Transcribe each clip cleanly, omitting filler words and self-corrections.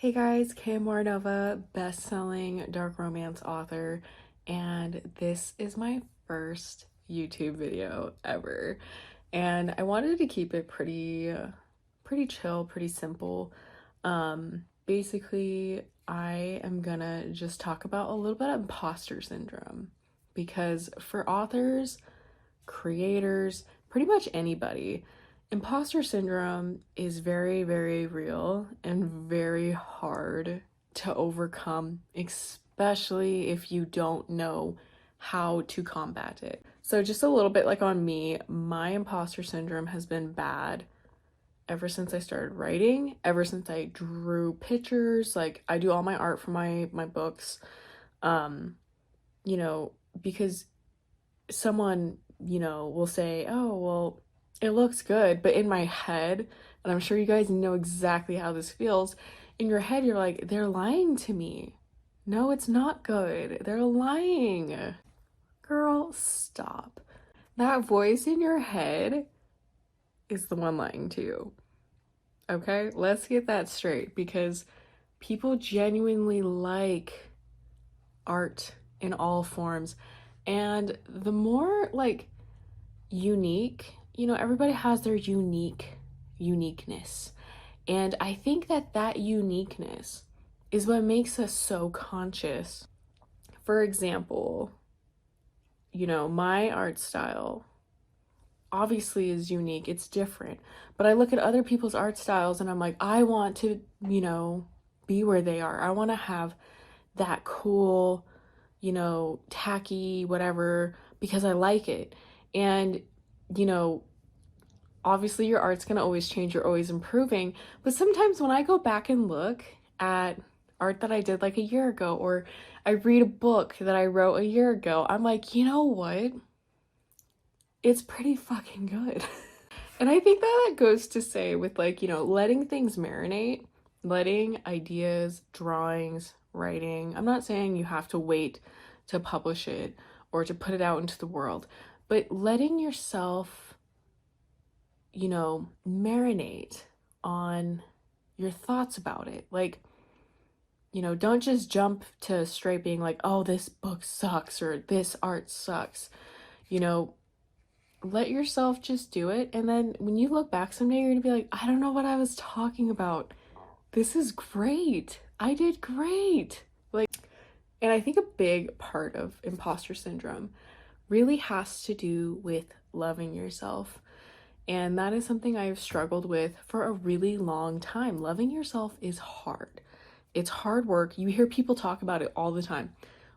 Hey guys, Kim Nova, best-selling dark romance author, and this is my first YouTube video ever. And I wanted to keep it pretty chill, pretty simple. Basically, I am gonna just talk about a little bit of imposter syndrome because for authors, creators, pretty much anybody, imposter syndrome is very, very real and very hard to overcome, especially if you don't know how to combat it. So, just a little bit like on me, my imposter syndrome has been bad ever since I started writing, ever since I drew pictures. Like, I do all my art for my books, um, you know, because someone, will say, oh, well, it looks good. But in my head, and I'm sure you guys know exactly how this feels, in your head, you're like, they're lying to me. No, it's not good. They're lying. Girl, stop. That voice in your head is the one lying to you. Okay, let's get that straight because people genuinely like art in all forms. And the more like unique, everybody has their uniqueness. And I think that uniqueness is what makes us so conscious. For example, my art style obviously is unique, it's different. But I look at other people's art styles and I'm like, I want to, be where they are. I want to have that cool, tacky, whatever, because I like it. And, you know, obviously your art's gonna always change, you're always improving. But sometimes when I go back and look at art that I did like a year ago, or I read a book that I wrote a year ago, I'm like, you know what? It's pretty fucking good. And I think that goes to say with like, letting things marinate, letting ideas, drawings, writing. I'm not saying you have to wait to publish it or to put it out into the world, but letting yourself, marinate on your thoughts about it. Like, don't just jump to straight being like, oh, this book sucks or this art sucks. You know, let yourself just do it. And then when you look back someday, you're gonna be like, I don't know what I was talking about. This is great. I did great. Like, and I think a big part of imposter syndrome really has to do with loving yourself. And that is something I've struggled with for a really long time. Loving yourself is hard. It's hard work. You hear people talk about it all the time.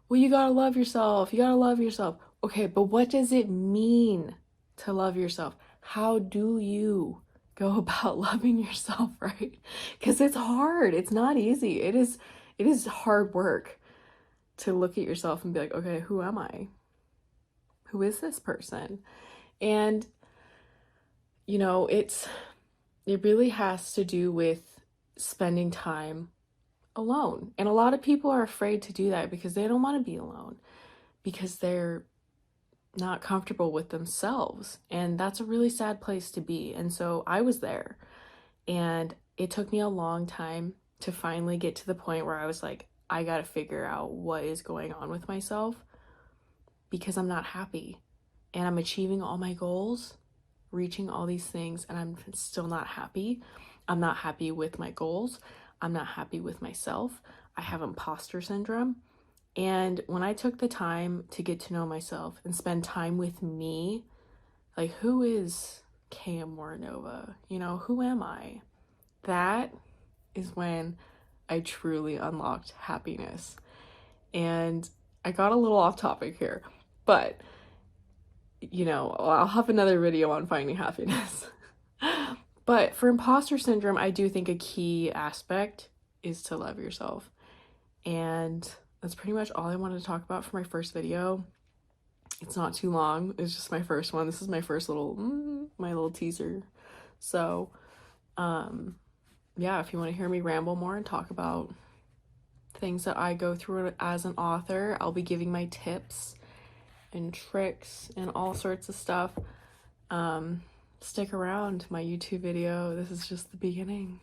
Well, you gotta love yourself. You gotta love yourself. Okay, but what does it mean to love yourself? How do you go about loving yourself, right? Because it's hard. It's not easy. It is hard work to look at yourself and be like, okay, who am I? Who is this person? And it really has to do with spending time alone. And a lot of people are afraid to do that because they don't want to be alone, because they're not comfortable with themselves. And that's a really sad place to be. And so I was there. And it took me a long time to finally get to the point where I was like, I got to figure out what is going on with myself because I'm not happy. And I'm achieving all my goals, reaching all these things, and I'm still not happy. I'm not happy with my goals. I'm not happy with myself. I have imposter syndrome. And when I took the time to get to know myself and spend time with me, like, who is Kim Nova? Who am I? That is when I truly unlocked happiness. And I got a little off topic here, but I'll have another video on finding happiness. But for imposter syndrome, I do think a key aspect is to love yourself. And that's pretty much all I wanted to talk about for my first video. It's not too long. It's just my first one. This is my first my little teaser. So, yeah, if you want to hear me ramble more and talk about things that I go through as an author, I'll be giving my tips and tricks and all sorts of stuff. Stick around, my YouTube video. This is just the beginning.